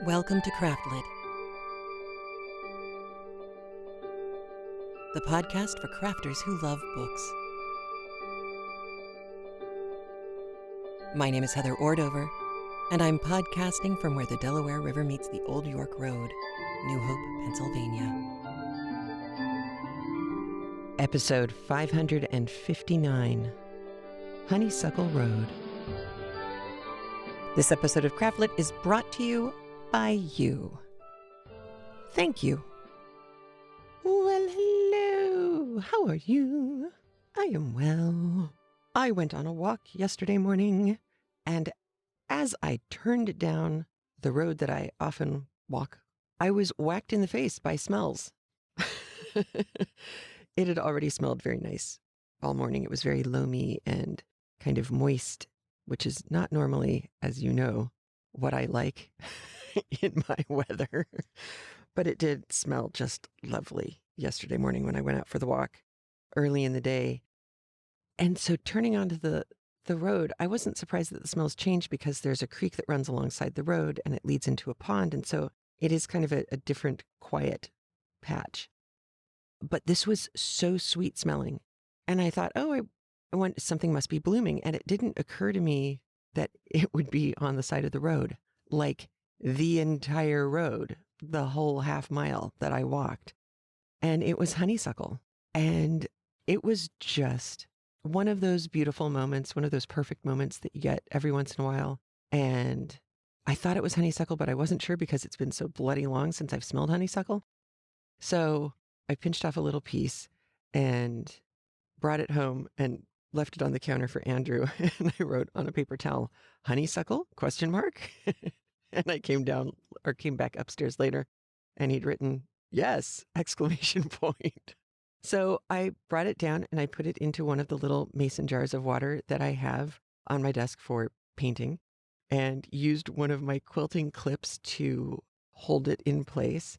Welcome to Craftlit, the podcast for crafters who love books. My name is Heather Ordover, and I'm podcasting from where the Delaware River meets the Old York Road, New Hope, Pennsylvania. Episode 559, Honeysuckle Road. This episode of Craftlit is brought to you by you. Thank you. Well, hello. How are you? I am well. I went on a walk yesterday morning, and as I turned down the road that I often walk, I was whacked in the face by smells. It had already smelled very nice all morning. It was very loamy and kind of moist, which is not normally, as you know, what I like in my weather. But it did smell just lovely yesterday morning when I went out for the walk early in the day. And so turning onto the road, I wasn't surprised that the smells changed because there's a creek that runs alongside the road and it leads into a pond. And so it is kind of a different, quiet patch. But this was so sweet smelling. And I thought, I want something must be blooming. And it didn't occur to me that it would be on the side of the road, like the entire road, the whole half mile that I walked. And it was honeysuckle. And it was just one of those beautiful moments, one of those perfect moments that you get every once in a while. And I thought it was honeysuckle, but I wasn't sure because it's been so bloody long since I've smelled honeysuckle. So I pinched off a little piece and brought it home and left it on the counter for Andrew. And I wrote on a paper towel, honeysuckle, ? And I came back upstairs later and he'd written, yes, ! So I brought it down and I put it into one of the little mason jars of water that I have on my desk for painting and used one of my quilting clips to hold it in place.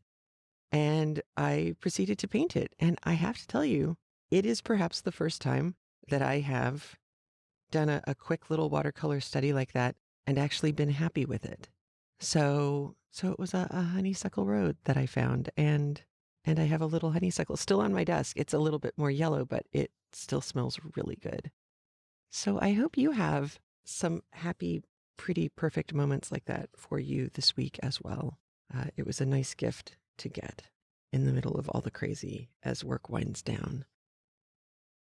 And I proceeded to paint it. And I have to tell you, it is perhaps the first time that I have done a quick little watercolor study like that and actually been happy with it. So it was a honeysuckle road that I found, and I have a little honeysuckle still on my desk. It's a little bit more yellow, but it still smells really good. So I hope you have some happy, pretty, perfect moments like that for you this week as well. It was a nice gift to get in the middle of all the crazy as work winds down.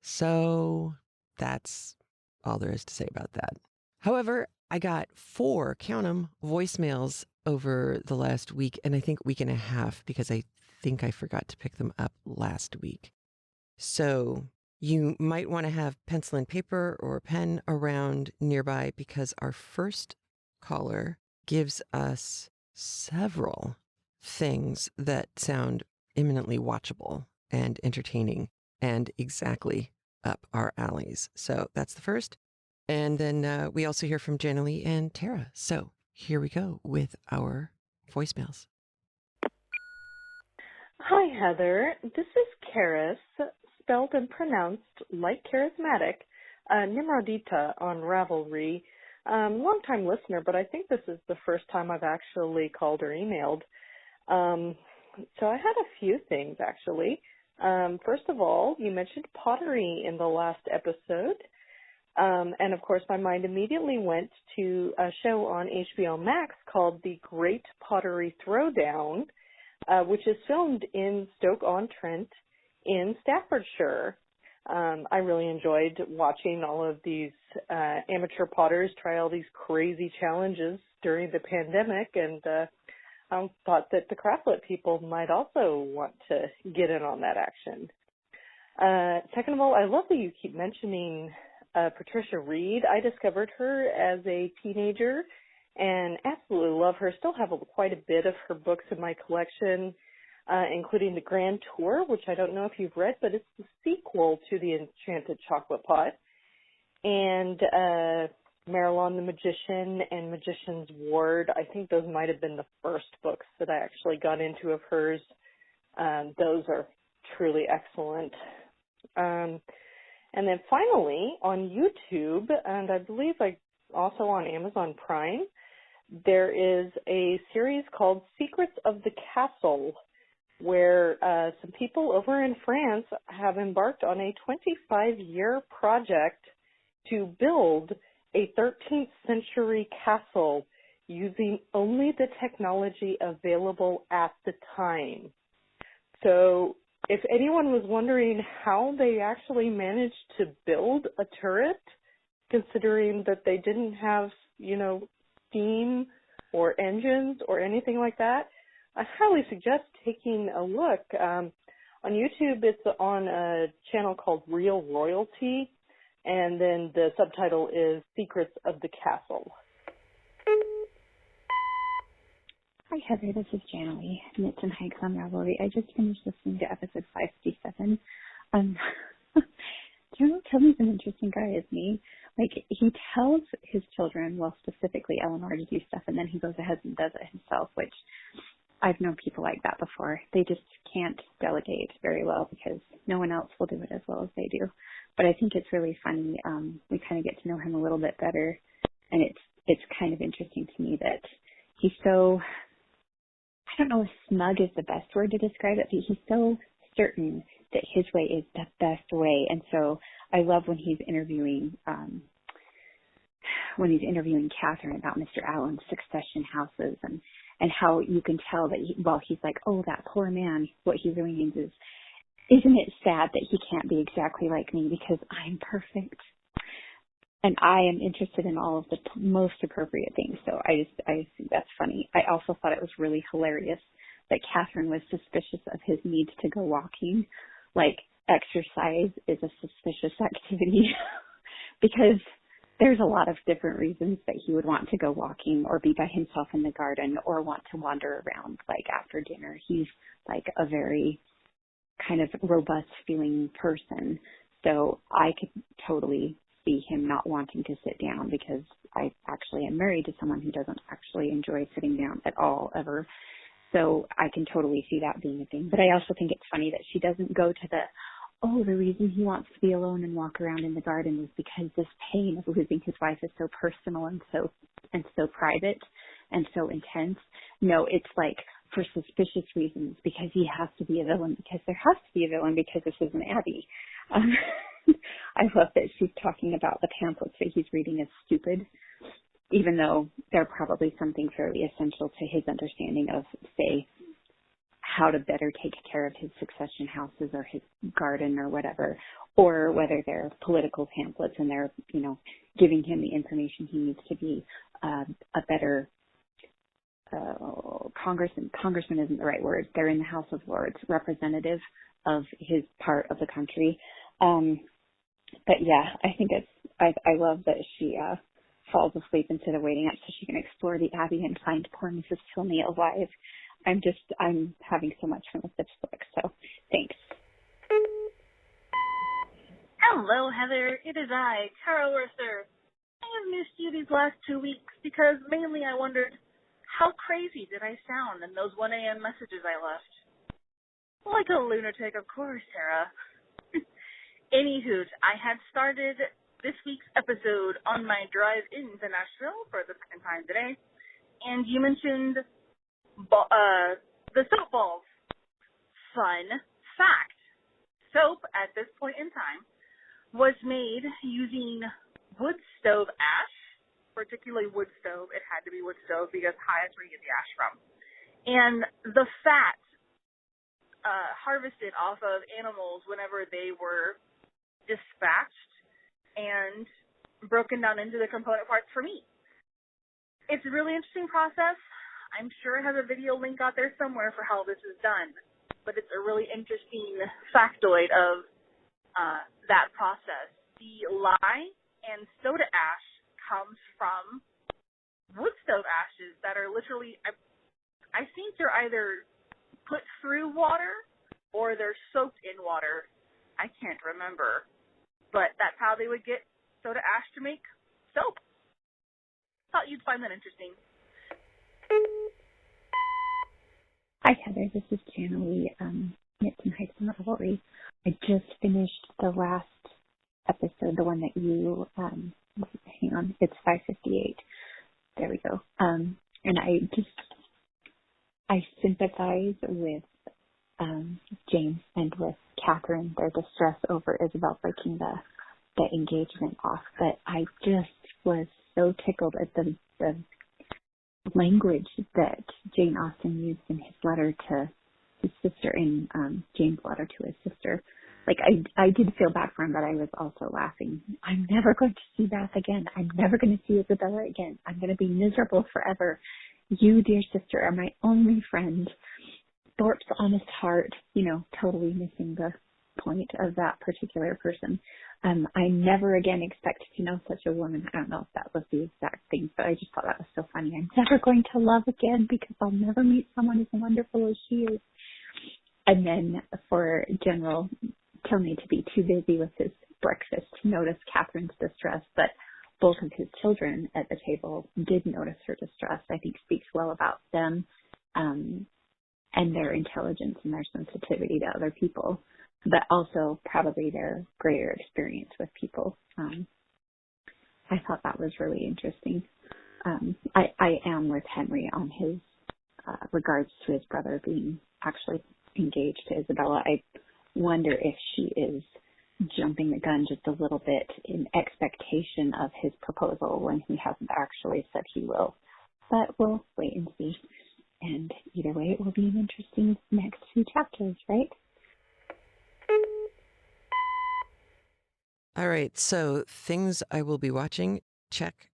So that's all there is to say about that. However, I got 4, count 'em, voicemails over the last week, and I think week and a half, because I think I forgot to pick them up last week. So you might want to have pencil and paper or a pen around nearby, because our first caller gives us several things that sound eminently watchable and entertaining and exactly up our alleys. So that's the first. And then we also hear from Janalee and Tara. So here we go with our voicemails. Hi, Heather. This is Karis, spelled and pronounced like charismatic, Nimrodita on Ravelry. Long-time listener, but I think this is the first time I've actually called or emailed. So I had a few things, actually. First of all, you mentioned pottery in the last episode. And of course, my mind immediately went to a show on HBO Max called The Great Pottery Throwdown, which is filmed in Stoke-on-Trent in Staffordshire. I really enjoyed watching all of these amateur potters try all these crazy challenges during the pandemic, and I thought that the Craftlit people might also want to get in on that action. Second of all, I love that you keep mentioning Patricia Reed. I discovered her as a teenager and absolutely love her. Still have quite a bit of her books in my collection, including The Grand Tour, which I don't know if you've read, but it's the sequel to The Enchanted Chocolate Pot. And Marilyn the Magician and Magician's Ward. I think those might have been the first books that I actually got into of hers. Those are truly excellent. And then finally, on YouTube, and I believe also on Amazon Prime, there is a series called Secrets of the Castle, where some people over in France have embarked on a 25-year project to build a 13th century castle using only the technology available at the time. So if anyone was wondering how they actually managed to build a turret, considering that they didn't have, steam or engines or anything like that, I highly suggest taking a look. On YouTube, it's on a channel called Real Royalty, and then the subtitle is Secrets of the Castle. Hi, Heather. This is Janalee, Knits and Hikes on Ravelry. I just finished listening to episode 557. Joe Tillman's an interesting guy, isn't he? Like, he tells his children, well, specifically Eleanor, to do stuff, and then he goes ahead and does it himself, which I've known people like that before. They just can't delegate very well because no one else will do it as well as they do. But I think it's really funny. We kind of get to know him a little bit better, and it's kind of interesting to me that he's so, I don't know if smug is the best word to describe it, but he's so certain that his way is the best way. And so I love when he's interviewing Catherine about Mr. Allen's succession houses and how you can tell that he's like, oh, that poor man. What he really means is, isn't it sad that he can't be exactly like me because I'm perfect? And I am interested in all of the most appropriate things. So I think that's funny. I also thought it was really hilarious that Catherine was suspicious of his need to go walking. Like, exercise is a suspicious activity because there's a lot of different reasons that he would want to go walking or be by himself in the garden or want to wander around, like, after dinner. He's, like, a very kind of robust feeling person. So I could totally see him not wanting to sit down because I actually am married to someone who doesn't actually enjoy sitting down at all, ever. So I can totally see that being a thing. But I also think it's funny that she doesn't go to the reason he wants to be alone and walk around in the garden is because this pain of losing his wife is so personal and so private and so intense. No, it's like for suspicious reasons because he has to be a villain, because there has to be a villain because this is an Abbey. I love that she's talking about the pamphlets that he's reading as stupid, even though they're probably something fairly essential to his understanding of, say, how to better take care of his succession houses or his garden or whatever, or whether they're political pamphlets and they're, giving him the information he needs to be a better congressman isn't the right word. They're in the House of Lords, representative of his part of the country. But yeah, I think I love that she falls asleep instead of waiting up so she can explore the Abbey and find poor Mrs. Tilney alive. I'm having so much fun with this book, so thanks. Hello, Heather. It is I, Tara Werther. I have missed you these last 2 weeks because mainly I wondered, how crazy did I sound in those 1 a.m. messages I left? Like a lunatic, of course, Tara. Anywho, I had started this week's episode on my drive into Nashville for the second time today, and you mentioned the soap balls. Fun fact. Soap, at this point in time, was made using wood stove ash, particularly wood stove. It had to be wood stove because highest where you get the ash from. And the fat harvested off of animals whenever they were dispatched and broken down into the component parts for meat. It's a really interesting process. I'm sure it has a video link out there somewhere for how this is done, but it's a really interesting factoid of that process. The lye and soda ash comes from wood stove ashes that are literally, I think they're either put through water or they're soaked in water. I can't remember, but that's how they would get soda ash to make soap. Thought you'd find that interesting. Hi, Heather. This is Janalee, Knits and Hikes on Ravelry. I just finished the last episode, the one that you, hang on, it's 558. There we go. And I sympathize with James and with Catherine, their distress over Isabel breaking the engagement off. But I just was so tickled at the language that Jane Austen used in his letter to his sister, in Jane's letter to his sister. Like, I did feel bad for him, but I was also laughing. I'm never going to see Bath again. I'm never going to see Isabella again. I'm going to be miserable forever. You, dear sister, are my only friend. Thorpe's honest heart, totally missing the point of that particular person. I never again expect to know such a woman. I don't know if that was the exact thing, but I just thought that was so funny. I'm never going to love again because I'll never meet someone as wonderful as she is. And then for General Tilney to be too busy with his breakfast to notice Catherine's distress, but both of his children at the table did notice her distress, I think speaks well about them and their intelligence and their sensitivity to other people, but also probably their greater experience with people. I thought that was really interesting. I am with Henry on his regards to his brother being actually engaged to Isabella. I wonder if she is jumping the gun just a little bit in expectation of his proposal when he hasn't actually said he will. But we'll wait and see. And either way, it will be an interesting next few chapters, right? All right, so things I will be watching. Check.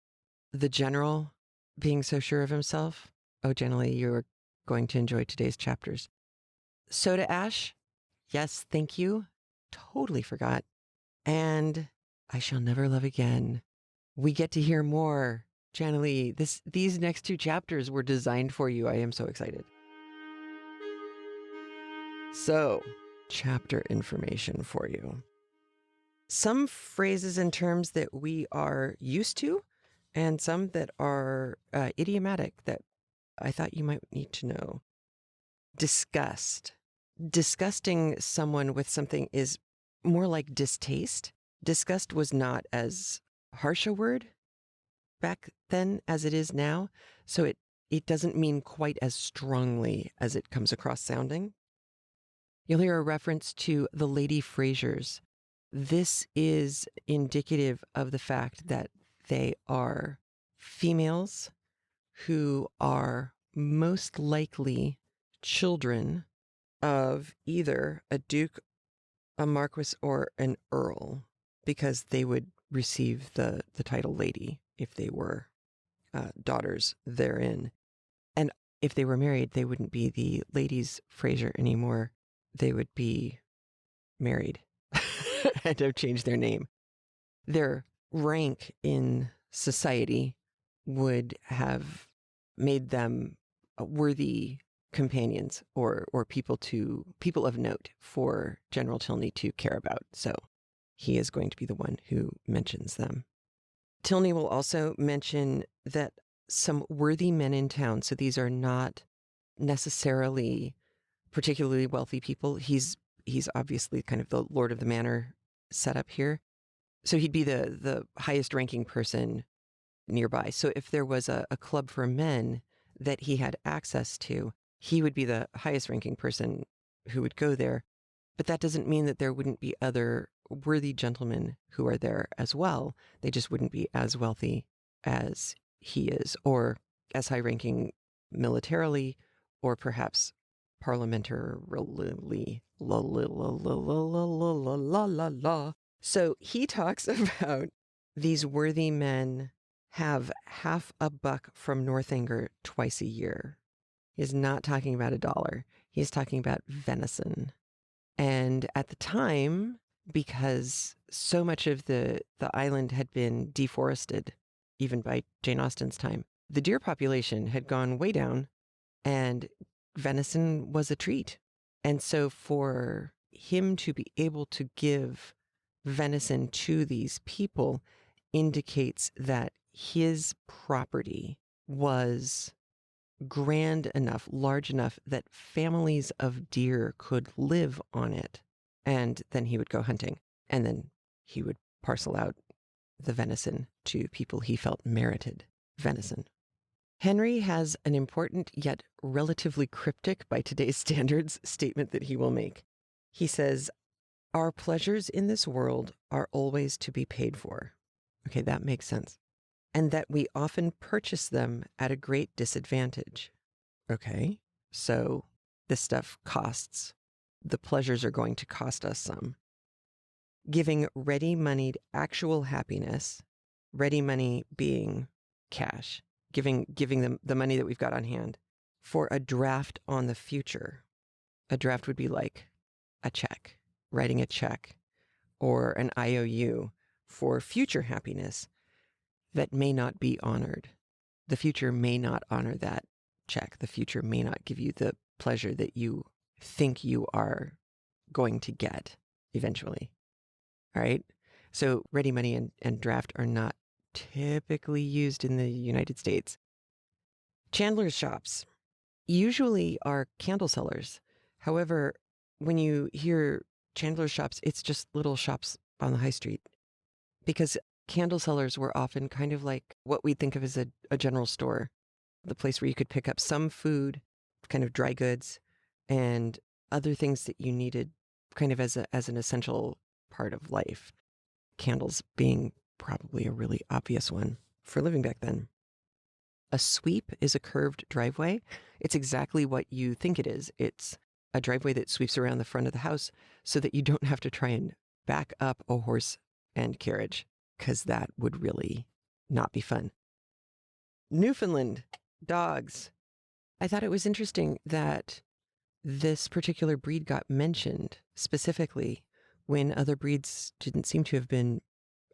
The general being so sure of himself. Oh, generally, you're going to enjoy today's chapters. Soda Ash. Yes, thank you. Totally forgot. And I Shall Never Love Again. We get to hear more. Janalee, these next two chapters were designed for you. I am so excited. So, chapter information for you. Some phrases and terms that we are used to, and some that are idiomatic that I thought you might need to know. Disgust. Disgusting someone with something is more like distaste. Disgust was not as harsh a word back then as it is now, so it doesn't mean quite as strongly as it comes across sounding. You'll hear a reference to the Lady Frasers. This is indicative of the fact that they are females who are most likely children of either a duke, a marquis, or an earl, because they would receive the title lady if they were daughters therein. And if they were married, they wouldn't be the ladies Fraser anymore. They would be married and have changed their name. Their rank in society would have made them worthy companions or people of note for General Tilney to care about. So he is going to be the one who mentions them. Tilney will also mention that some worthy men in town, so these are not necessarily particularly wealthy people. He's obviously kind of the Lord of the Manor setup here. So he'd be the highest ranking person nearby. So if there was a club for men that he had access to, he would be the highest ranking person who would go there. But that doesn't mean that there wouldn't be other worthy gentlemen who are there as well. They just wouldn't be as wealthy as he is, or as high ranking militarily, or perhaps parliamentarily. So he talks about these worthy men have half a buck from Northanger twice a year. He's not talking about $1. He's talking about venison. And at the time, because so much of the island had been deforested, even by Jane Austen's time, the deer population had gone way down, and venison was a treat. And so for him to be able to give venison to these people indicates that his property was grand enough, large enough that families of deer could live on it. And then he would go hunting, and then he would parcel out the venison to people he felt merited venison. Henry has an important yet relatively cryptic by today's standards statement that he will make. He says, "Our pleasures in this world are always to be paid for." Okay, that makes sense. "And that we often purchase them at a great disadvantage." Okay, so this stuff costs. The pleasures are going to cost us some. "Giving ready-moneyed actual happiness," ready money being cash, giving them the money that we've got on hand, "for a draft on the future." A draft would be like a check, writing a check, or an IOU for future happiness that may not be honored. The future may not honor that check. The future may not give you the pleasure that you think you are going to get eventually. All right. So ready money and draft are not typically used in the United States. Chandler's shops usually are candle sellers. However, when you hear Chandler's shops, it's just little shops on the high street, because candle sellers were often kind of like what we think of as a general store, the place where you could pick up some food, kind of dry goods, and other things that you needed kind of as an essential part of life. Candles being probably a really obvious one for living back then. A sweep is a curved driveway. It's exactly what you think it is. It's a driveway that sweeps around the front of the house so that you don't have to try and back up a horse and carriage, because that would really not be fun. Newfoundland dogs. I thought it was interesting that this particular breed got mentioned specifically when other breeds didn't seem to have been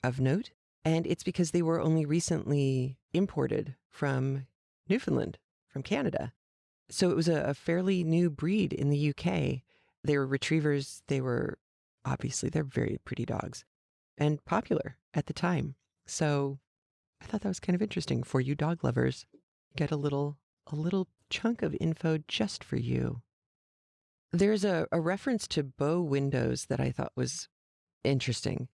of note. And it's because they were only recently imported from Newfoundland, from Canada. So it was a fairly new breed in the UK. They were retrievers. They're very pretty dogs and popular at the time. So I thought that was kind of interesting for you dog lovers. Get a little chunk of info just for you. There's a reference to bow windows that I thought was interesting.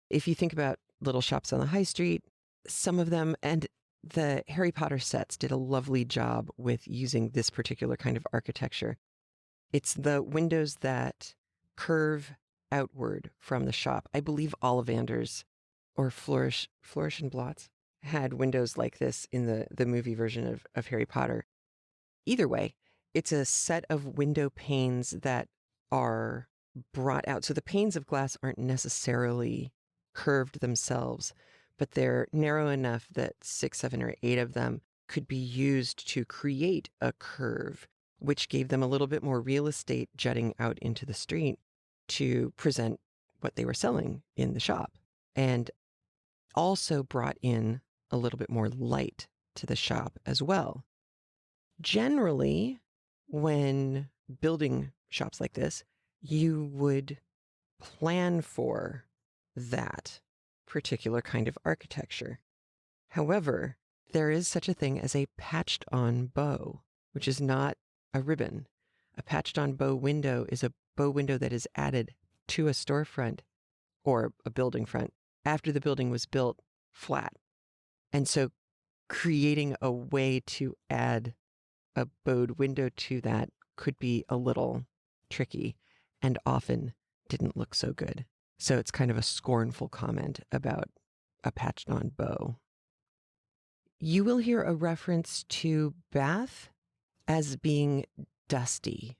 If you think about little shops on the high street, some of them, and the Harry Potter sets did a lovely job with using this particular kind of architecture. It's the windows that curve outward from the shop. I believe Ollivanders or Flourish and Blotts had windows like this in the movie version of Harry Potter. Either way, it's a set of window panes that are brought out. So the panes of glass aren't necessarily curved themselves, but they're narrow enough that 6, 7, or 8 of them could be used to create a curve, which gave them a little bit more real estate jutting out into the street to present what they were selling in the shop, and also brought in a little bit more light to the shop as well. Generally, when building shops like this, you would plan for that particular kind of architecture. However, there is such a thing as a patched on bow, which is not a ribbon. A patched on bow window is a bow window that is added to a storefront or a building front after the building was built flat. And so creating a way to add a bowed window to that could be a little tricky and often didn't look so good. So it's kind of a scornful comment about a patched on bow. You will hear a reference to Bath as being dusty.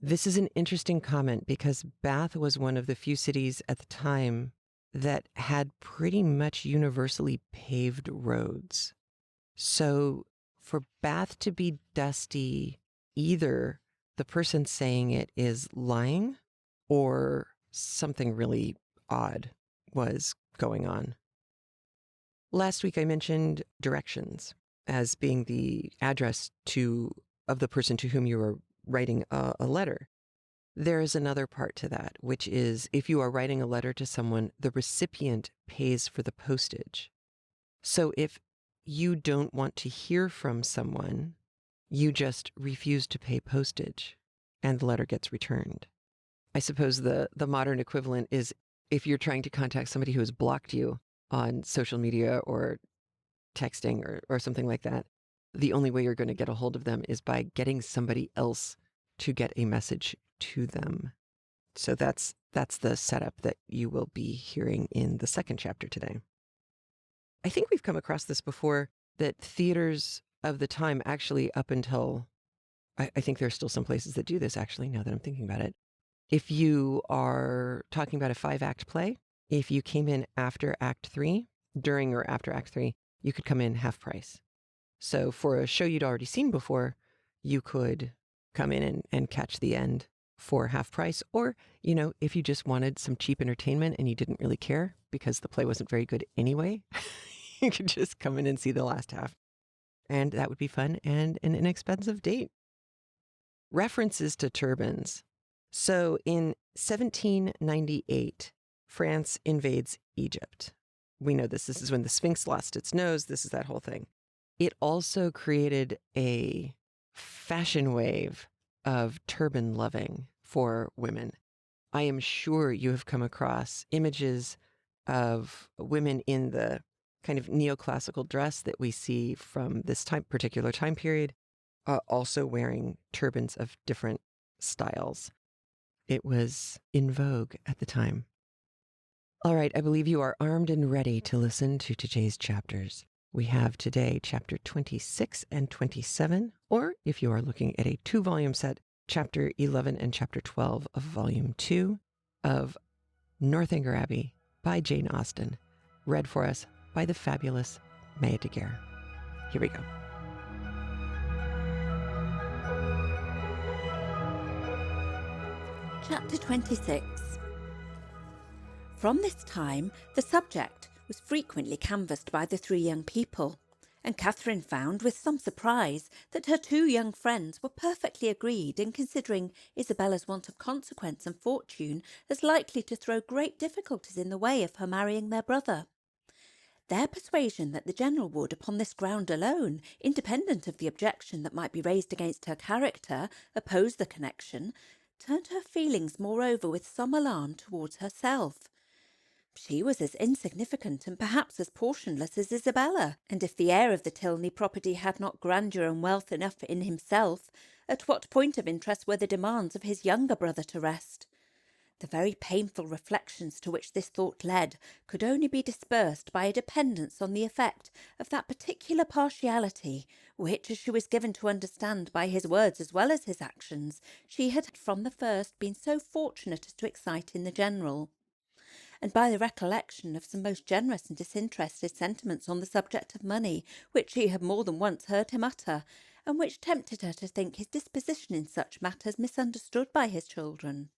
This is an interesting comment because Bath was one of the few cities at the time that had pretty much universally paved roads. So for Bath to be dusty, either the person saying it is lying or something really odd was going on. Last week I mentioned directions as being the address of the person to whom you are writing a letter. There is another part to that, which is if you are writing a letter to someone, the recipient pays for the postage. So if you don't want to hear from someone, you just refuse to pay postage and the letter gets returned. I suppose the modern equivalent is if you're trying to contact somebody who has blocked you on social media or texting or something like that, the only way you're going to get a hold of them is by getting somebody else to get a message to them. So that's the setup that you will be hearing in the second chapter today. I think we've come across this before, that theaters of the time actually up until, I think there are still some places that do this actually, now that I'm thinking about it. If you are talking about a 5-act play, if you came in after Act 3, during or after Act 3, you could come in half price. So for a show you'd already seen before, you could come in and catch the end for half price. Or, if you just wanted some cheap entertainment and you didn't really care because the play wasn't very good anyway, you could just come in and see the last half. And that would be fun and an inexpensive date. References to turbans. So in 1798, France invades Egypt. We know this. This is when the Sphinx lost its nose. This is that whole thing. It also created a fashion wave of turban loving for women. I am sure you have come across images of women in the kind of neoclassical dress that we see from this particular time period, also wearing turbans of different styles. It was in vogue at the time. All right, I believe you are armed and ready to listen to today's chapters. We have today chapter 26 and 27, or if you are looking at a 2-volume set, chapter 11 and chapter 12 of volume 2 of Northanger Abbey by Jane Austen, read for us by the fabulous Maya Daguerre. Here we go. Chapter 26. From this time, the subject was frequently canvassed by the 3 young people, and Catherine found with some surprise that her 2 young friends were perfectly agreed in considering Isabella's want of consequence and fortune as likely to throw great difficulties in the way of her marrying their brother. Their persuasion that the General would, upon this ground alone, independent of the objection that might be raised against her character, oppose the connection, turned her feelings moreover with some alarm towards herself. She was as insignificant and perhaps as portionless as Isabella, and if the heir of the Tilney property had not grandeur and wealth enough in himself, at what point of interest were the demands of his younger brother to rest? The very painful reflections to which this thought led could only be dispersed by a dependence on the effect of that particular partiality which, as she was given to understand by his words as well as his actions, she had from the first been so fortunate as to excite in the General, and by the recollection of some most generous and disinterested sentiments on the subject of money, which she had more than once heard him utter, and which tempted her to think his disposition in such matters misunderstood by his children.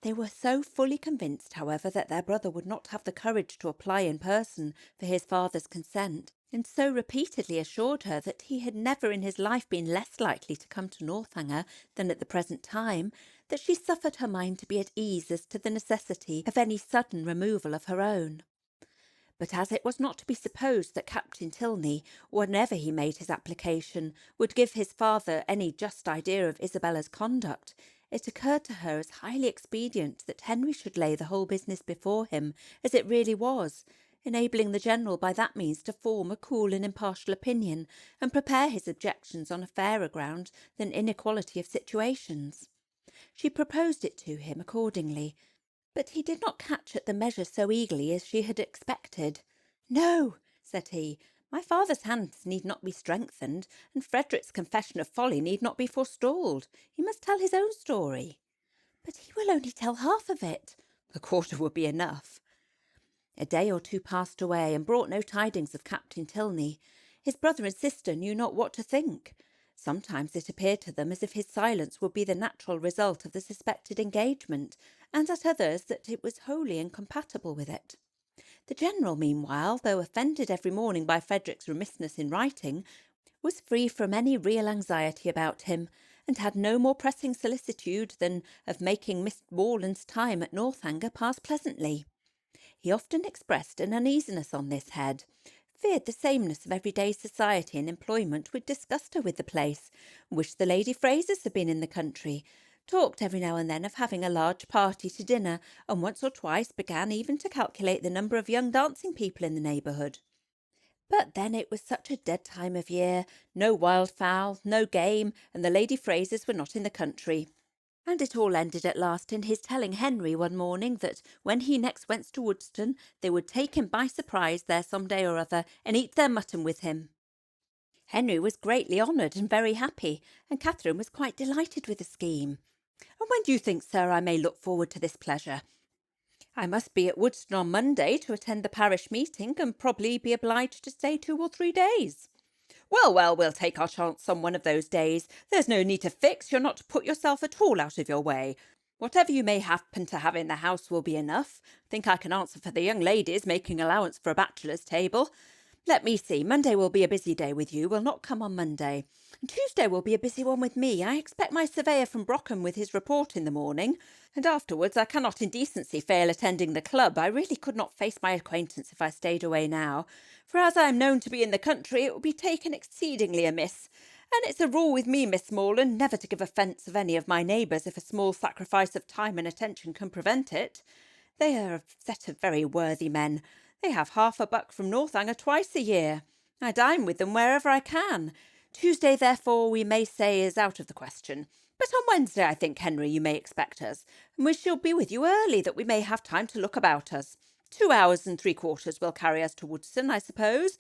They were so fully convinced, however, that their brother would not have the courage to apply in person for his father's consent, and so repeatedly assured her that he had never in his life been less likely to come to Northanger than at the present time, that she suffered her mind to be at ease as to the necessity of any sudden removal of her own. But as it was not to be supposed that Captain Tilney, whenever he made his application, would give his father any just idea of Isabella's conduct, it occurred to her as highly expedient that Henry should lay the whole business before him as it really was, enabling the General by that means to form a cool and impartial opinion, and prepare his objections on a fairer ground than inequality of situations. She proposed it to him accordingly, but he did not catch at the measure so eagerly as she had expected. "No," said he, "my father's hands need not be strengthened, and Frederick's confession of folly need not be forestalled. He must tell his own story." "But he will only tell half of it." "A quarter would be enough." A day or 2 passed away, and brought no tidings of Captain Tilney. His brother and sister knew not what to think. Sometimes it appeared to them as if his silence would be the natural result of the suspected engagement, and at others that it was wholly incompatible with it. The General, meanwhile, though offended every morning by Frederick's remissness in writing, was free from any real anxiety about him, and had no more pressing solicitude than of making Miss Morland's time at Northanger pass pleasantly. He often expressed an uneasiness on this head, feared the sameness of everyday society and employment would disgust her with the place, wished the Lady Frasers had been in the country, talked every now and then of having a large party to dinner, and once or twice began even to calculate the number of young dancing people in the neighbourhood. But then it was such a dead time of year, no wildfowl, no game, and the Lady Frasers were not in the country. And it all ended at last in his telling Henry one morning that when he next went to Woodston, they would take him by surprise there some day or other and eat their mutton with him. Henry was greatly honoured and very happy, and Catherine was quite delighted with the scheme. "And when do you think, sir, I may look forward to this pleasure?" "I must be at Woodston on Monday to attend the parish meeting, and probably be obliged to stay 2 or 3 days." Well, we'll take our chance on one of those days. There's no need to fix. You're not to put yourself at all out of your way. Whatever you may happen to have in the house will be enough. I think I can answer for the young ladies, making allowance for a bachelor's table. Let me see. Monday will be a busy day with you. We'll not come on Monday. And Tuesday will be a busy one with me. I expect my surveyor from Brockham with his report in the morning. And afterwards I cannot in decency fail attending the club. I really could not face my acquaintance if I stayed away now. For as I am known to be in the country, it will be taken exceedingly amiss. And it's a rule with me, Miss Morland, never to give offence of any of my neighbours if a small sacrifice of time and attention can prevent it. They are a set of very worthy men. They have half a buck from Northanger twice a year. I dine with them wherever I can. Tuesday, therefore, we may say is out of the question. But on Wednesday, I think, Henry, you may expect us, and we shall be with you early, that we may have time to look about us. 2 hours and 3/4 will carry us to Woodston, I suppose.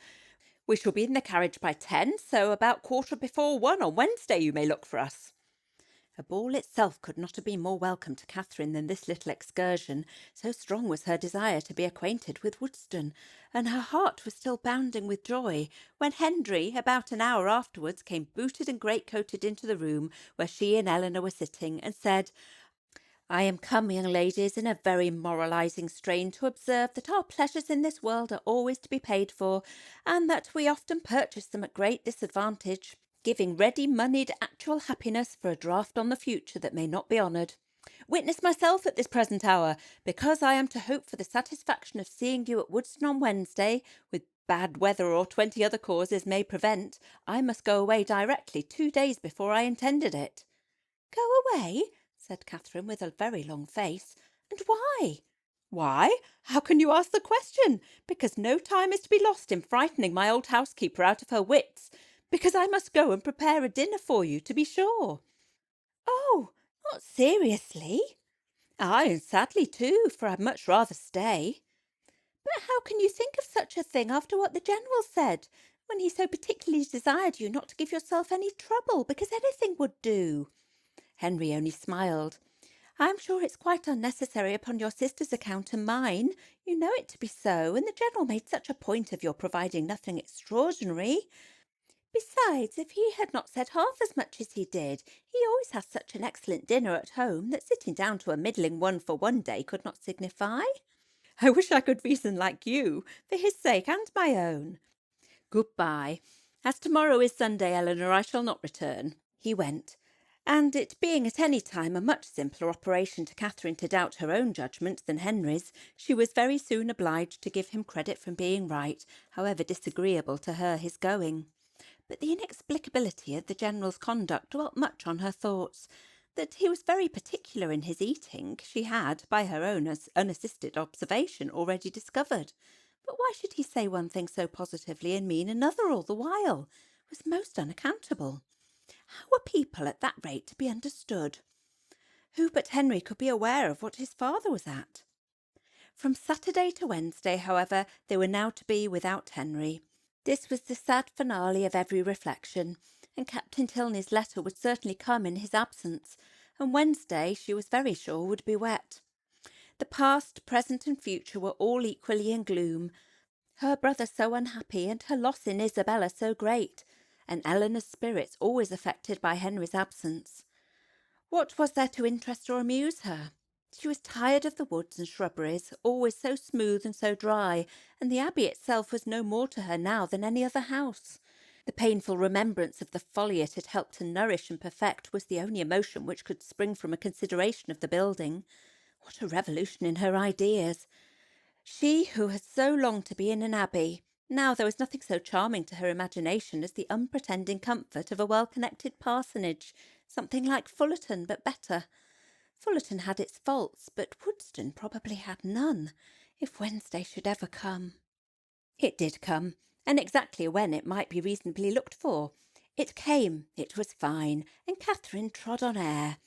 We shall be in the carriage by 10, so about 1:15 on Wednesday you may look for us. A ball itself could not have been more welcome to Catherine than this little excursion, so strong was her desire to be acquainted with Woodston, and her heart was still bounding with joy, when Henry, about an hour afterwards, came booted and great-coated into the room where she and Eleanor were sitting, and said, "I am come, young ladies, in a very moralising strain to observe that our pleasures in this world are always to be paid for, and that we often purchase them at great disadvantage, giving ready-moneyed actual happiness for a draught on the future that may not be honoured. Witness myself at this present hour, because I am to hope for the satisfaction of seeing you at Woodston on Wednesday, with bad weather or 20 other causes may prevent, I must go away directly 2 days before I intended it." "Go away?" said Catherine, with a very long face. "And why?" "Why? How can you ask the question? Because no time is to be lost in frightening my old housekeeper out of her wits. Because I must go and prepare a dinner for you, to be sure." "Oh, not seriously?" "Ay, and sadly too, for I'd much rather stay." "But how can you think of such a thing after what the General said, when he so particularly desired you not to give yourself any trouble, because anything would do?" Henry only smiled. "I am sure it's quite unnecessary upon your sister's account and mine. You know it to be so, and the General made such a point of your providing nothing extraordinary. Besides, if he had not said half as much as he did, he always has such an excellent dinner at home that sitting down to a middling one for one day could not signify. I wish I could reason like you, for his sake and my own. Good-bye. As tomorrow is Sunday, Eleanor, I shall not return." He went, and it being at any time a much simpler operation to Catherine to doubt her own judgment than Henry's, she was very soon obliged to give him credit from being right, however disagreeable to her his going. But the inexplicability of the General's conduct dwelt much on her thoughts. That he was very particular in his eating, she had, by her own unassisted observation, already discovered. But why should he say one thing so positively and mean another all the while? It was most unaccountable. How were people at that rate to be understood? Who but Henry could be aware of what his father was at? From Saturday to Wednesday, however, they were now to be without Henry. This was the sad finale of every reflection, and Captain Tilney's letter would certainly come in his absence, and Wednesday, she was very sure, would be wet. The past, present, and future were all equally in gloom. Her brother so unhappy, and her loss in Isabella so great, and Eleanor's spirits always affected by Henry's absence. What was there to interest or amuse her? She was tired of the woods and shrubberies, always so smooth and so dry, and the Abbey itself was no more to her now than any other house. The painful remembrance of the folly it had helped to nourish and perfect was the only emotion which could spring from a consideration of the building. What a revolution in her ideas! She who had so longed to be in an abbey, now there was nothing so charming to her imagination as the unpretending comfort of a well-connected parsonage, something like Fullerton, but better. Fullerton had its faults, but Woodston probably had none, if Wednesday should ever come. It did come, and exactly when it might be reasonably looked for. It came, it was fine, and Catherine trod on air.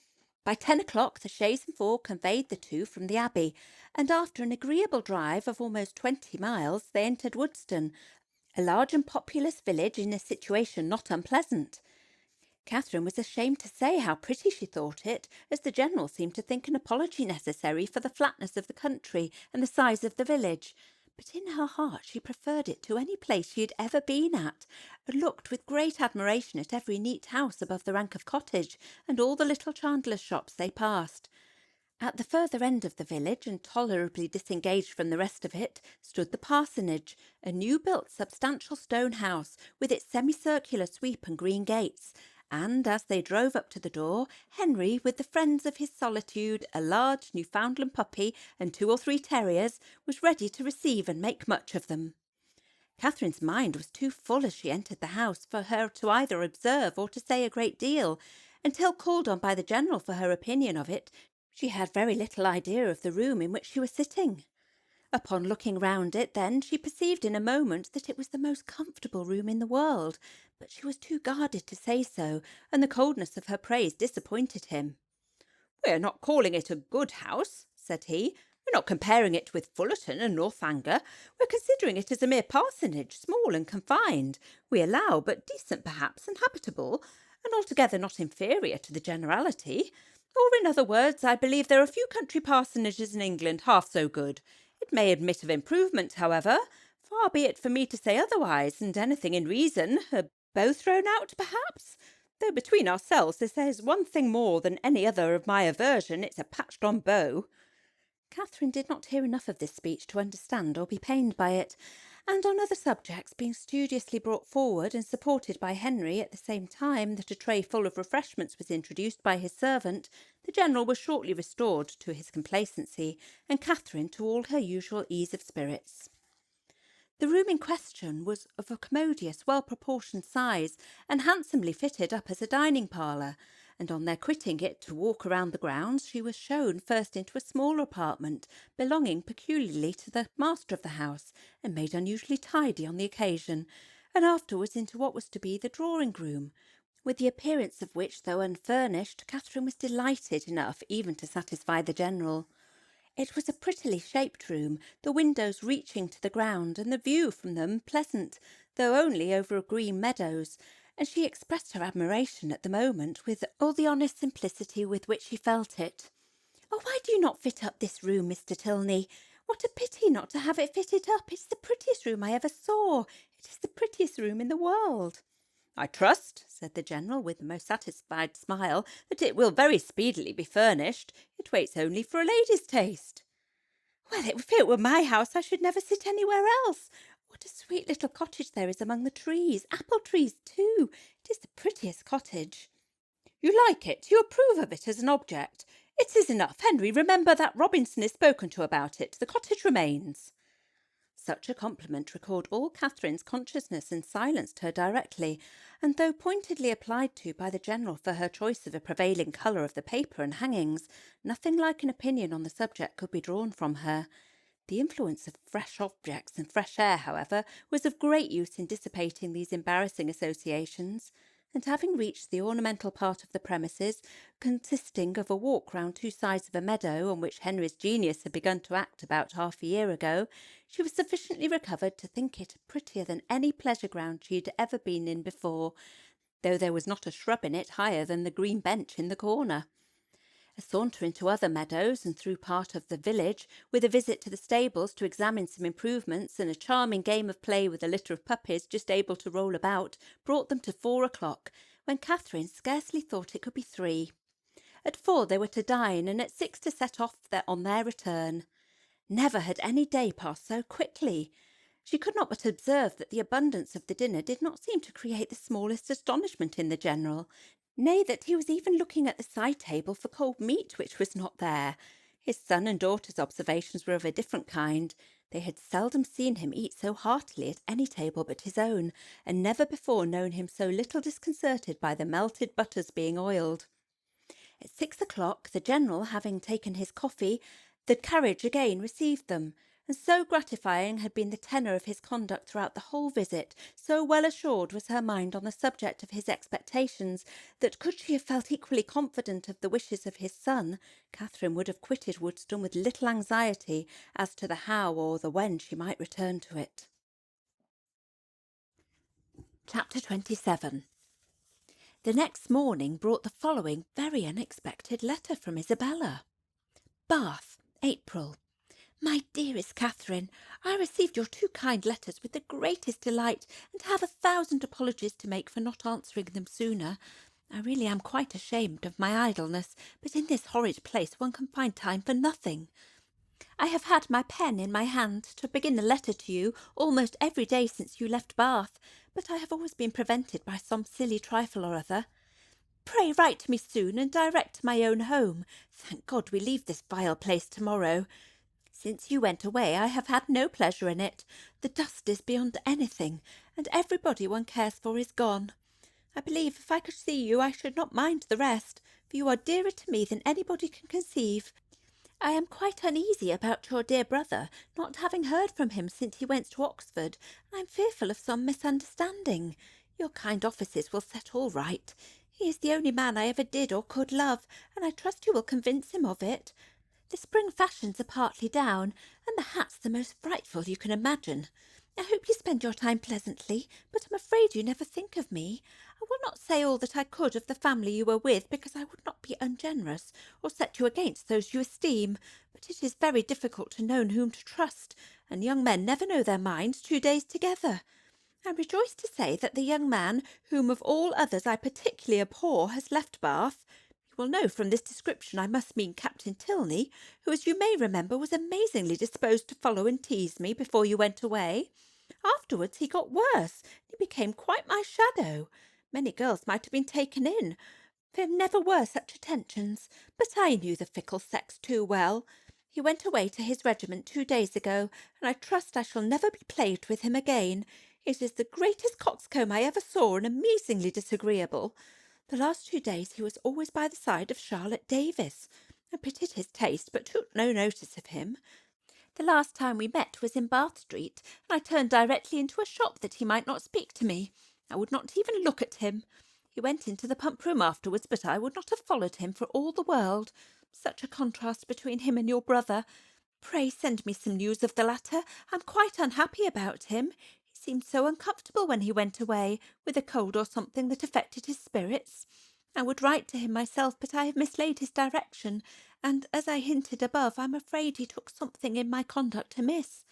By 10 o'clock the chaise and four conveyed the two from the Abbey, and after an agreeable drive of almost 20 miles they entered Woodston, a large and populous village in a situation not unpleasant. Catherine was ashamed to say how pretty she thought it, as the General seemed to think an apology necessary for the flatness of the country and the size of the village. But in her heart she preferred it to any place she had ever been at, and looked with great admiration at every neat house above the rank of cottage, and all the little chandlers' shops they passed. At the further end of the village, and tolerably disengaged from the rest of it, stood the parsonage, a new-built substantial stone house, with its semicircular sweep and green gates, and as they drove up to the door, Henry, with the friends of his solitude, a large Newfoundland puppy and 2 or 3 terriers, was ready to receive and make much of them. Catherine's mind was too full as she entered the house for her to either observe or to say a great deal. Until called on by the General for her opinion of it, she had very little idea of the room in which she was sitting. Upon looking round it, then, she perceived in a moment that it was the most comfortable room in the world, but she was too guarded to say so, and the coldness of her praise disappointed him. "We are not calling it a good house," said he. "We're not comparing it with Fullerton and Northanger. We're considering it as a mere parsonage, small and confined, we allow, but decent perhaps, and habitable, and altogether not inferior to the generality. Or, in other words, I believe there are few country parsonages in England half so good. It may admit of improvement, however. Far be it for me to say otherwise, and anything in reason. A bow thrown out, perhaps? Though between ourselves, if there's one thing more than any other of my aversion, it's a patched-on bow." Catherine did not hear enough of this speech to understand or be pained by it, and on other subjects being studiously brought forward and supported by Henry at the same time that a tray full of refreshments was introduced by his servant, the General was shortly restored to his complacency, and Catherine to all her usual ease of spirits. The room in question was of a commodious, well-proportioned size, and handsomely fitted up as a dining parlour, and on their quitting it to walk around the grounds, she was shown first into a smaller apartment belonging peculiarly to the master of the house, and made unusually tidy on the occasion, and afterwards into what was to be the drawing-room, with the appearance of which, though unfurnished, Catherine was delighted enough even to satisfy the General. It was a prettily shaped room, the windows reaching to the ground, and the view from them pleasant, though only over green meadows, and she expressed her admiration at the moment with all the honest simplicity with which she felt it. "Oh, why do you not fit up this room, Mr. Tilney? What a pity not to have it fitted up! It's the prettiest room I ever saw. It is the prettiest room in the world." "I trust," said the General, with the most satisfied smile, "that it will very speedily be furnished. It waits only for a lady's taste." "Well, if it were my house, I should never sit anywhere else. What a sweet little cottage there is among the trees, apple trees too. It is the prettiest cottage." "You like it? You approve of it as an object? It is enough, Henry. Remember that Robinson is spoken to about it. The cottage remains." Such a compliment recalled all Catherine's consciousness and silenced her directly, and though pointedly applied to by the General for her choice of a prevailing colour of the paper and hangings, nothing like an opinion on the subject could be drawn from her. The influence of fresh objects and fresh air, however, was of great use in dissipating these embarrassing associations, and having reached the ornamental part of the premises, consisting of a walk round 2 sides of a meadow on which Henry's genius had begun to act about half a year ago, she was sufficiently recovered to think it prettier than any pleasure ground she had ever been in before, though there was not a shrub in it higher than the green bench in the corner. A saunter into other meadows and through part of the village, with a visit to the stables to examine some improvements, and a charming game of play with a litter of puppies just able to roll about, brought them to 4 o'clock, when Catherine scarcely thought it could be 3. At 4 they were to dine, and at 6 to set off on their return. Never had any day passed so quickly. She could not but observe that the abundance of the dinner did not seem to create the smallest astonishment in the General, nay, that he was even looking at the side-table for cold meat which was not there. His son and daughter's observations were of a different kind. They had seldom seen him eat so heartily at any table but his own, and never before known him so little disconcerted by the melted butters being oiled. At 6 o'clock, the General having taken his coffee, the carriage again received them, and so gratifying had been the tenor of his conduct throughout the whole visit, so well assured was her mind on the subject of his expectations, that could she have felt equally confident of the wishes of his son, Catherine would have quitted Woodston with little anxiety as to the how or the when she might return to it. Chapter 27. The next morning brought the following very unexpected letter from Isabella. Bath, April. My dearest Catherine, I received your 2 kind letters with the greatest delight, and have 1,000 apologies to make for not answering them sooner. I really am quite ashamed of my idleness, but in this horrid place one can find time for nothing. I have had my pen in my hand to begin a letter to you almost every day since you left Bath, but I have always been prevented by some silly trifle or other. Pray write to me soon and direct to my own home. Thank God we leave this vile place to-morrow. Since you went away I have had no pleasure in it. The dust is beyond anything, and everybody one cares for is gone. I believe if I could see you I should not mind the rest, for you are dearer to me than anybody can conceive. I am quite uneasy about your dear brother, not having heard from him since he went to Oxford, and I am fearful of some misunderstanding. Your kind offices will set all right. He is the only man I ever did or could love, and I trust you will convince him of it. The spring fashions are partly down, and the hats the most frightful you can imagine. I hope you spend your time pleasantly, but I'm afraid you never think of me. I will not say all that I could of the family you were with, because I would not be ungenerous, or set you against those you esteem, but it is very difficult to know whom to trust, and young men never know their minds 2 days together. I rejoice to say that the young man, whom of all others I particularly abhor, has left Bath. You will know from this description I must mean Captain Tilney, who, as you may remember, was amazingly disposed to follow and tease me before you went away. Afterwards he got worse. He became quite my shadow. Many girls might have been taken in. There never were such attentions, but I knew the fickle sex too well. He went away to his regiment 2 days ago, and I trust I shall never be plagued with him again. It is the greatest coxcomb I ever saw, and amazingly disagreeable. The last 2 days he was always by the side of Charlotte Davis. I pitied his taste, but took no notice of him. The last time we met was in Bath Street, and I turned directly into a shop that he might not speak to me. I would not even look at him. He went into the pump-room afterwards, but I would not have followed him for all the world. Such a contrast between him and your brother. Pray send me some news of the latter. I'm quite unhappy about him. He seemed so uncomfortable when he went away, with a cold or something that affected his spirits. I would write to him myself, but I have mislaid his direction, and, as I hinted above, I'm afraid he took something in my conduct amiss.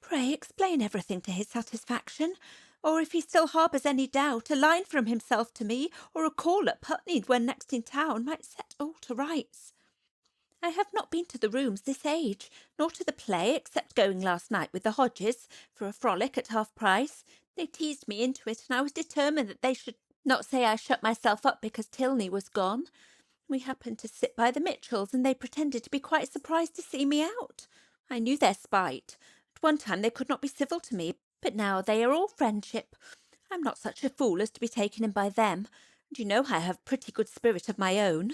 Pray explain everything to his satisfaction, or if he still harbours any doubt, a line from himself to me, or a call at Putney when next in town, might set all to rights. I have not been to the rooms this age, nor to the play, except going last night with the Hodges for a frolic at half price. They teased me into it, and I was determined that they should not say I shut myself up because Tilney was gone. We happened to sit by the Mitchells, and they pretended to be quite surprised to see me out. I knew their spite. At one time they could not be civil to me, but now they are all friendship. I'm not such a fool as to be taken in by them, and you know I have pretty good spirit of my own.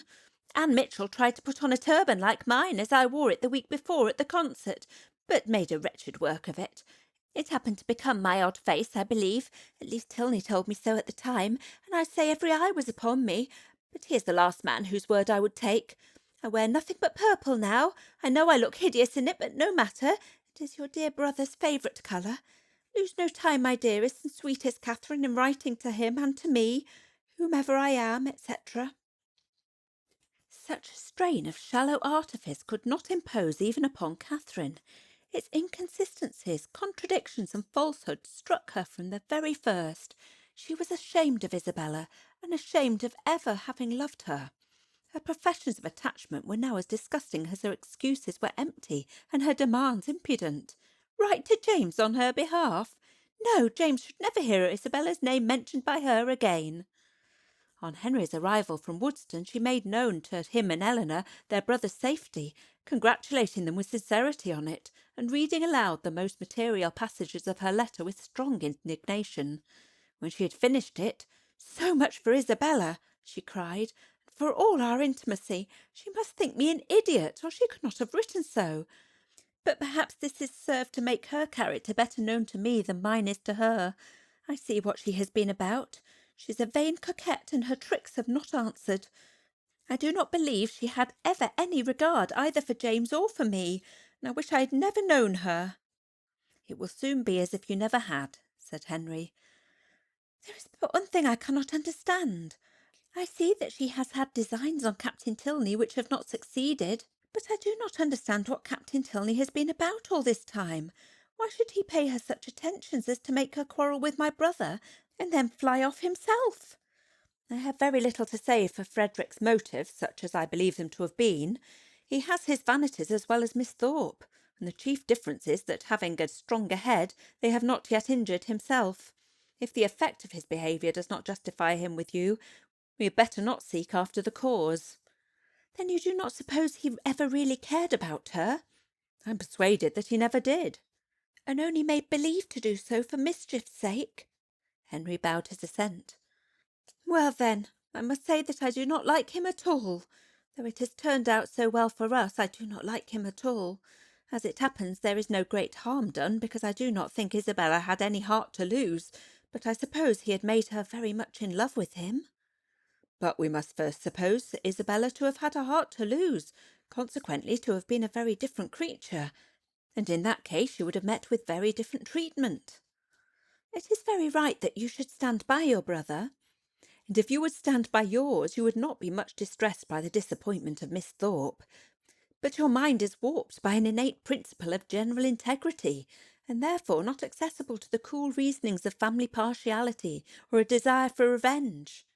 Anne Mitchell tried to put on a turban like mine as I wore it the week before at the concert, but made a wretched work of it. It happened to become my odd face, I believe. At least Tilney told me so at the time, and I say every eye was upon me. But he is the last man whose word I would take. I wear nothing but purple now. I know I look hideous in it, but no matter. It is your dear brother's favourite colour. Lose no time, my dearest and sweetest Catherine, in writing to him and to me, whomever I am, etc. Such a strain of shallow artifice could not impose even upon Catherine. Its inconsistencies, contradictions, and falsehoods struck her from the very first. She was ashamed of Isabella, and ashamed of ever having loved her. Her professions of attachment were now as disgusting as her excuses were empty, and her demands impudent. Write to James on her behalf? No, James should never hear Isabella's name mentioned by her again. On Henry's arrival from Woodston, she made known to him and Eleanor their brother's safety, congratulating them with sincerity on it, and reading aloud the most material passages of her letter with strong indignation. When she had finished it, "So much for Isabella," she cried. "For all our intimacy, she must think me an idiot, or she could not have written so. But perhaps this is served to make her character better known to me than mine is to her. I see what she has been about. She's a vain coquette, and her tricks have not answered. I do not believe she had ever any regard either for James or for me, and I wish I had never known her." "It will soon be as if you never had," said Henry. "There is but one thing I cannot understand. I see that she has had designs on Captain Tilney which have not succeeded, but I do not understand what Captain Tilney has been about all this time. Why should he pay her such attentions as to make her quarrel with my brother, and then fly off himself? I have very little to say for Frederick's motives, such as I believe them to have been. He has his vanities as well as Miss Thorpe, and the chief difference is that, having a stronger head, they have not yet injured himself. If the effect of his behaviour does not justify him with you, we had better not seek after the cause." "Then you do not suppose he ever really cared about her?" "I am persuaded that he never did." "And only made believe to do so for mischief's sake?" Henry bowed his assent. "Well, then, I must say that I do not like him at all. Though it has turned out so well for us, I do not like him at all. As it happens, there is no great harm done, because I do not think Isabella had any heart to lose, but I suppose he had made her very much in love with him." "But we must first suppose Isabella to have had a heart to lose, consequently to have been a very different creature, and in that case she would have met with very different treatment." "It is very right that you should stand by your brother, and if you would stand by yours, you would not be much distressed by the disappointment of Miss Thorpe. But your mind is warped by an innate principle of general integrity, and therefore not accessible to the cool reasonings of family partiality or a desire for revenge."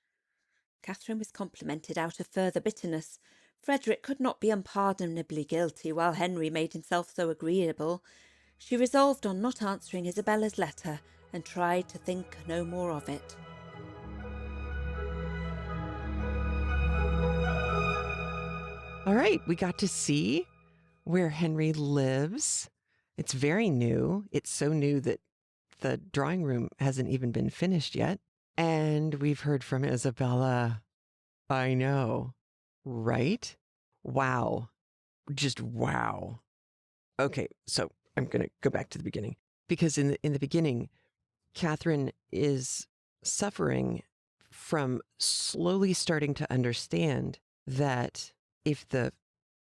Catherine was complimented out of further bitterness. Frederick could not be unpardonably guilty while Henry made himself so agreeable. She resolved on not answering Isabella's letter, and tried to think no more of it. All right, we got to see where Henry lives. It's very new. It's so new that the drawing room hasn't even been finished yet. And we've heard from Isabella. I know, right? Wow. Just wow. Okay, so I'm going to go back to the beginning. Because in the beginning, Catherine is suffering from slowly starting to understand that if the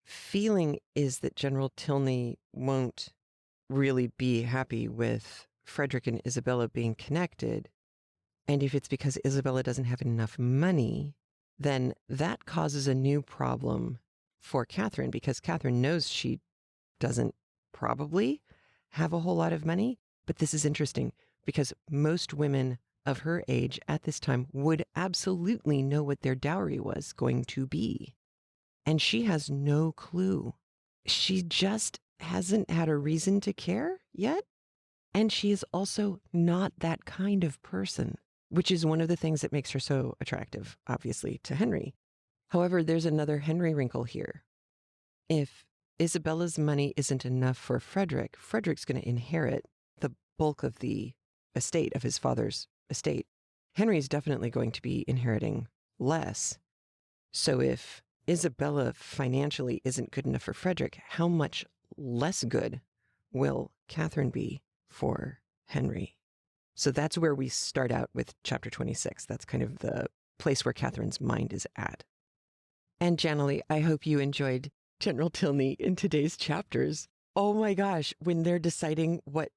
feeling is that General Tilney won't really be happy with Frederick and Isabella being connected, and if it's because Isabella doesn't have enough money, then that causes a new problem for Catherine, because Catherine knows she doesn't probably have a whole lot of money. But this is interesting because most women of her age at this time would absolutely know what their dowry was going to be. And she has no clue. She just hasn't had a reason to care yet. And she is also not that kind of person, which is one of the things that makes her so attractive, obviously, to Henry. However, there's another Henry wrinkle here. If Isabella's money isn't enough for Frederick, Frederick's going to inherit the bulk of the estate, of his father's estate. Henry's definitely going to be inheriting less. So if Isabella financially isn't good enough for Frederick, how much less good will Catherine be for Henry? So that's where we start out with chapter 26. That's kind of the place where Catherine's mind is at. And Janalee, I hope you enjoyed General Tilney in today's chapters. Oh my gosh, when they're deciding what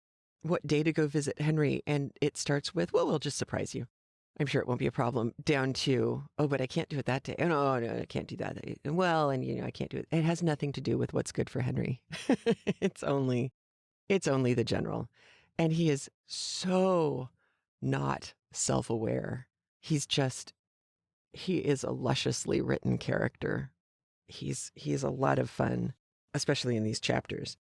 day to go visit Henry, and it starts with, well, we'll just surprise you. I'm sure it won't be a problem, down to, oh, but I can't do it that day. Oh, no, I can't do that. Well, and I can't do it. It has nothing to do with what's good for Henry. It's only the general. And he is so not self-aware. He is a lusciously written character. He's a lot of fun, especially in these chapters.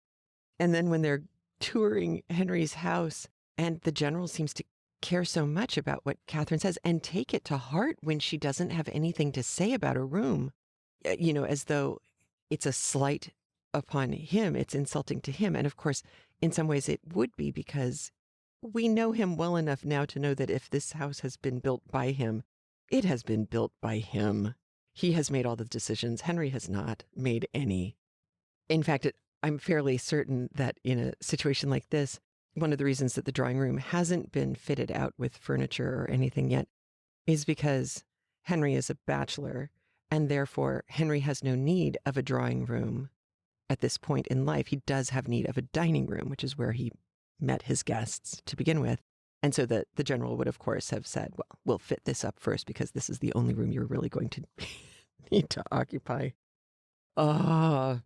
And then when they're touring Henry's house, and the general seems to care so much about what Catherine says and take it to heart when she doesn't have anything to say about a room, as though it's a slight upon him, it's insulting to him. And of course, in some ways it would be, because we know him well enough now to know that if this house has been built by him, it has been built by him. He has made all the decisions. Henry has not made any. In fact, I'm fairly certain that in a situation like this, one of the reasons that the drawing room hasn't been fitted out with furniture or anything yet is because Henry is a bachelor, and therefore Henry has no need of a drawing room at this point in life. He does have need of a dining room, which is where he met his guests to begin with. And so the general would, of course, have said, well, we'll fit this up first because this is the only room you're really going to need to occupy. But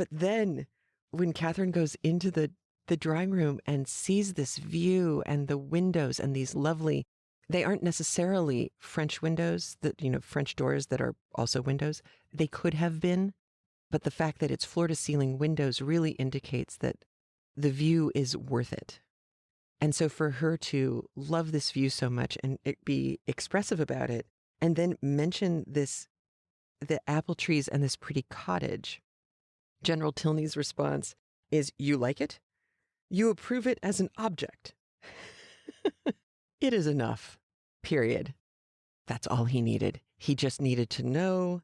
then when Catherine goes into the drawing room and sees this view and the windows and these lovely, they aren't necessarily French windows, that, French doors that are also windows. They could have been, but the fact that it's floor to ceiling windows really indicates that the view is worth it. And so for her to love this view so much and be expressive about it, and then mention the apple trees and this pretty cottage, General Tilney's response is, "You like it? You approve it as an object." It is enough, period. That's all he needed. He just needed to know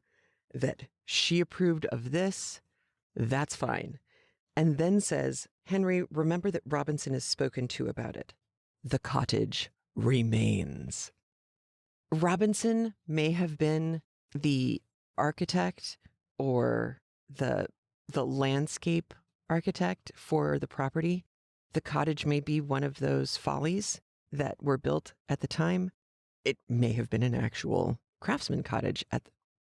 that she approved of this. That's fine. And then says, "Henry, remember that Robinson has spoken to about it. The cottage remains." Robinson may have been the architect or the landscape architect for the property. The cottage may be one of those follies that were built at the time. It may have been an actual craftsman cottage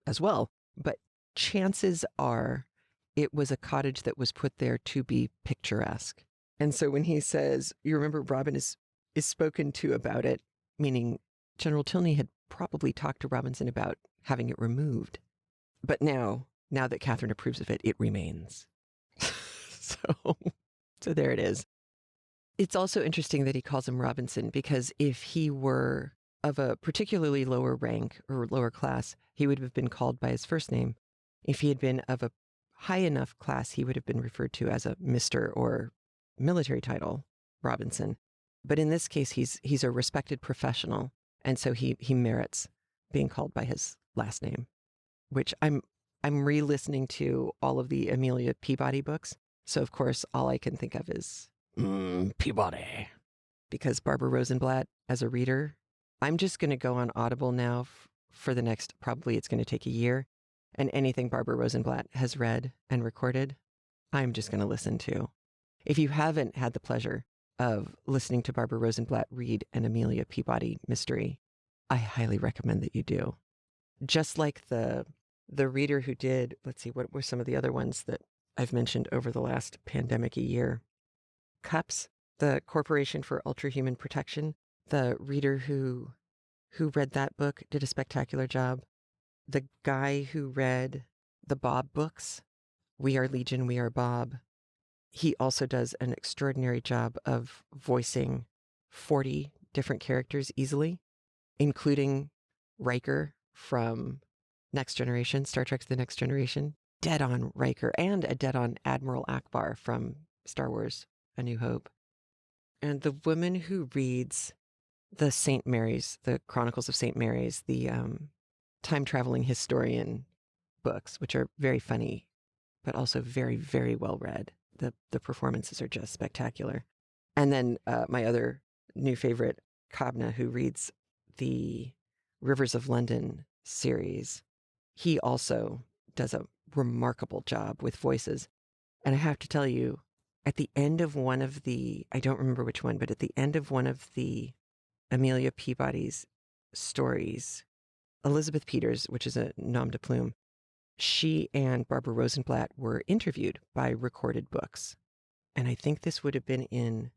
as well, but chances are it was a cottage that was put there to be picturesque. And so when he says, you remember Robin is spoken to about it, meaning General Tilney had probably talked to Robinson about having it removed. But now that Catherine approves of it, it remains. So there it is. It's also interesting that he calls him Robinson, because if he were of a particularly lower rank or lower class, he would have been called by his first name. If he had been of a high enough class, he would have been referred to as a Mr. or military title, Robinson. But in this case, he's a respected professional, and so he merits being called by his last name, which I'm re-listening to all of the Amelia Peabody books. So of course, all I can think of is Peabody, because Barbara Rosenblatt as a reader, I'm just going to go on Audible now for the next, probably it's going to take a year, and anything Barbara Rosenblatt has read and recorded, I'm just going to listen to. If you haven't had the pleasure of listening to Barbara Rosenblatt read an Amelia Peabody mystery, I highly recommend that you do. Just like the reader who did, let's see, what were some of the other ones that I've mentioned over the last pandemic year? CUPS, the Corporation for Ultrahuman Protection. The reader who read that book did a spectacular job. The guy who read the Bob books, We Are Legion, We Are Bob, he also does an extraordinary job of voicing 40 different characters easily, including Riker from Next Generation, Star Trek The Next Generation, dead on Riker, and a dead on Admiral Akbar from Star Wars A New Hope. And the woman who reads the St. Mary's, the Chronicles of St. Mary's, the time-traveling historian books, which are very funny, but also very, very well read. The performances are just spectacular. And then my other new favorite, Kabna, who reads the Rivers of London series, he also does a remarkable job with voices. And I have to tell you, at the end of one of the, I don't remember which one, but at the end of one of the Amelia Peabody's stories, Elizabeth Peters, which is a nom de plume, she and Barbara Rosenblatt were interviewed by Recorded Books. And I think this would have been in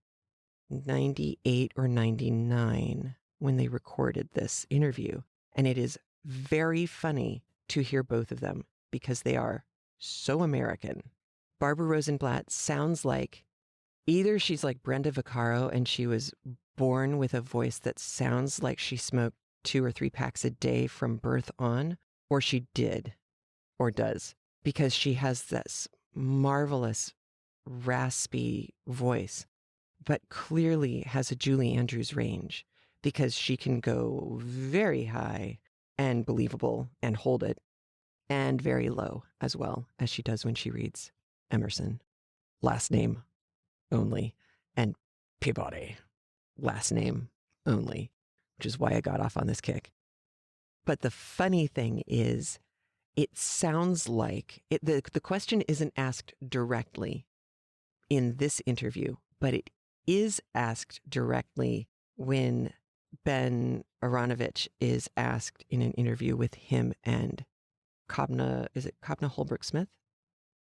98 or 99 when they recorded this interview. And it is very funny to hear both of them because they are so American. Barbara Rosenblatt sounds like either she's like Brenda Vaccaro and she was born with a voice that sounds like she smoked 2 or 3 packs a day from birth on, or she did or does, because she has this marvelous raspy voice, but clearly has a Julie Andrews range because she can go very high and believable and hold it, and very low as well, as she does when she reads Emerson. last name only, and Peabody, last name only, which is why I got off on this kick. But the funny thing is, it sounds like the question isn't asked directly in this interview, but it is asked directly when Ben Aronovich is asked in an interview with him and Kobna. Is it Kobna Holbrook Smith?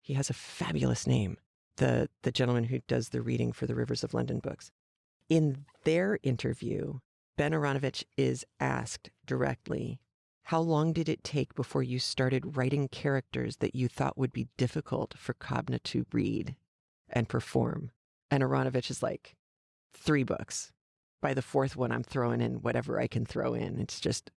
He has a fabulous name. The gentleman who does the reading for the Rivers of London books. In their interview, Ben Aronovich is asked directly, how long did it take before you started writing characters that you thought would be difficult for Kobna to read and perform? And Aronovich is like, 3 books. By the 4th one, I'm throwing in whatever I can throw in. It's just,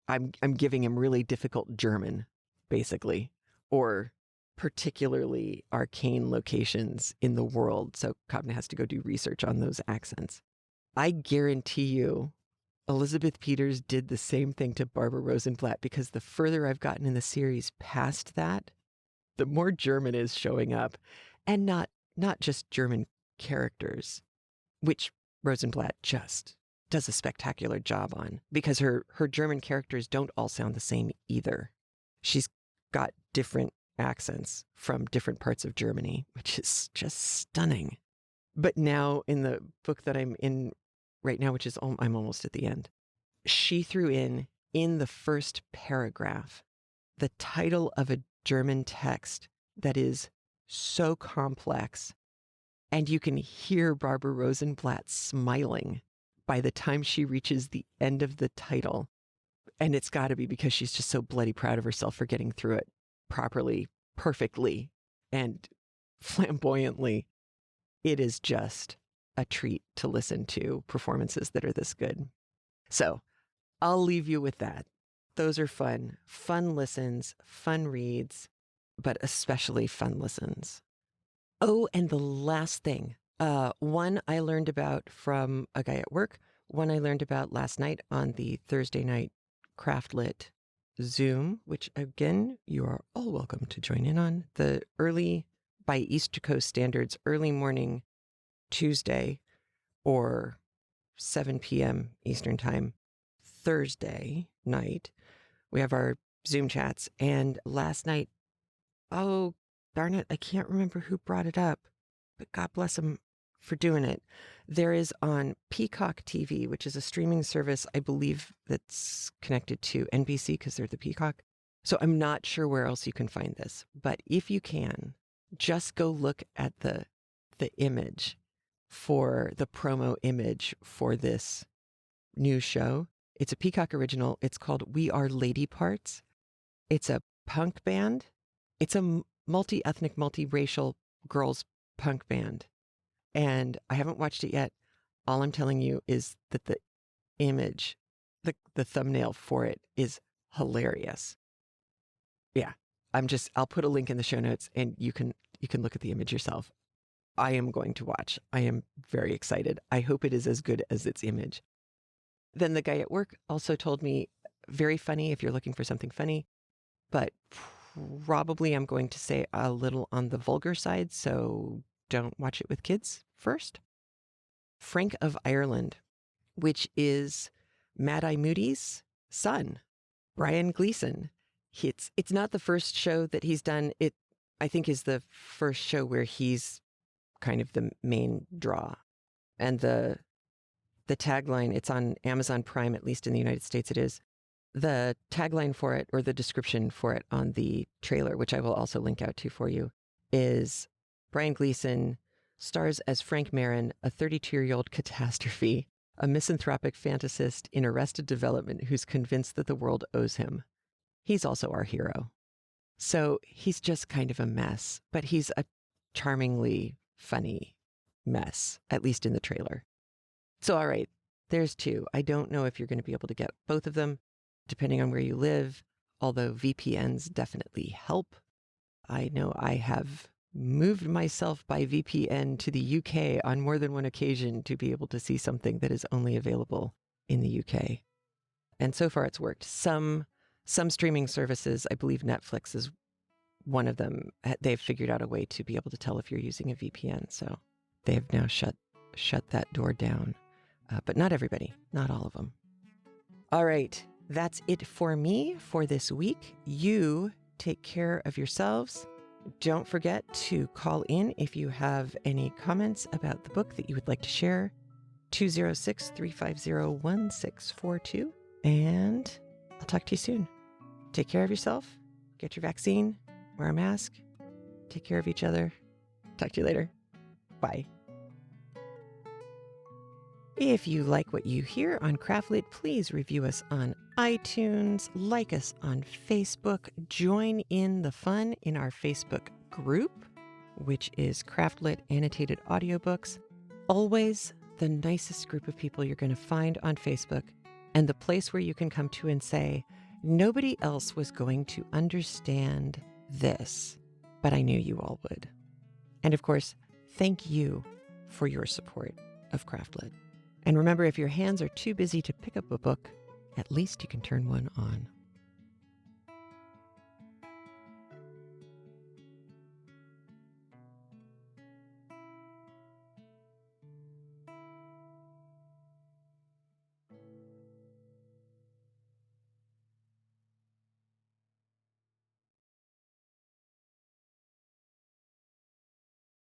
I'm giving him really difficult German, basically, or particularly arcane locations in the world. So Kobna has to go do research on those accents. I guarantee you, Elizabeth Peters did the same thing to Barbara Rosenblatt, because the further I've gotten in the series past that, the more German is showing up, and not just German characters, which Rosenblatt just does a spectacular job on, because her German characters don't all sound the same either. She's got different accents from different parts of Germany, which is just stunning. But now in the book that I'm in right now, which is I'm almost at the end, she threw in the first paragraph the title of a German text that is so complex, and you can hear Barbara Rosenblatt smiling by the time she reaches the end of the title. And it's got to be because she's just so bloody proud of herself for getting through it properly, perfectly, and flamboyantly. It is just a treat to listen to performances that are this good. So I'll leave you with that. Those are fun listens, fun reads, but especially fun listens. Oh, and the last thing, one I learned about from a guy at work, one I learned about last night on the Thursday night Craftlit Zoom, which again, you are all welcome to join in on, the early, by East Coast standards, early morning Tuesday or 7 p.m. Eastern time, Thursday night. We have our Zoom chats. And last night, oh, darn it, I can't remember who brought it up, but God bless him for doing it. There is on Peacock TV, which is a streaming service, I believe, that's connected to NBC because they're the Peacock. So I'm not sure where else you can find this. But if you can, just go look at the image for the promo image for this new show. It's a Peacock original. It's called We Are Lady Parts. It's a punk band. It's a multi-ethnic, multi-racial girls punk band. And I haven't watched it yet. All I'm telling you is that the image, the thumbnail for it is hilarious. Yeah, I'll put a link in the show notes and you can look at the image yourself. I am going to watch. I am very excited. I hope it is as good as its image. Then the guy at work also told me, very funny if you're looking for something funny, but probably I'm going to say a little on the vulgar side, so don't watch it with kids first. Frank of Ireland, which is Mad-Eye Moody's son, Brian Gleason. It's not the first show that he's done. It, I think, is the first show where he's kind of the main draw. And the tagline, it's on Amazon Prime, at least in the United States it is. The tagline for it, or the description for it on the trailer, which I will also link out to for you, is Brian Gleason stars as Frank Marin, a 32-year-old catastrophe, a misanthropic fantasist in arrested development who's convinced that the world owes him. He's also our hero. So he's just kind of a mess, but he's a charmingly funny mess, at least in the trailer. So, all right, there's 2. I don't know if you're going to be able to get both of them, depending on where you live, although VPNs definitely help. I know I have moved myself by VPN to the UK on more than one occasion to be able to see something that is only available in the UK. And so far it's worked. Some streaming services, I believe Netflix is one of them, they've figured out a way to be able to tell if you're using a VPN. So they have now shut that door down. But not everybody, not all of them. All right, that's it for me for this week. You take care of yourselves. Don't forget to call in if you have any comments about the book that you would like to share. 206-350-1642. And I'll talk to you soon. Take care of yourself. Get your vaccine. Wear a mask. Take care of each other. Talk to you later. Bye. If you like what you hear on Craftlit, please review us on iTunes, like us on Facebook, join in the fun in our Facebook group, which is Craftlit Annotated Audiobooks. Always the nicest group of people you're going to find on Facebook, and the place where you can come to and say, nobody else was going to understand this, but I knew you all would. And of course, thank you for your support of Craftlit. And remember, if your hands are too busy to pick up a book, at least you can turn one on.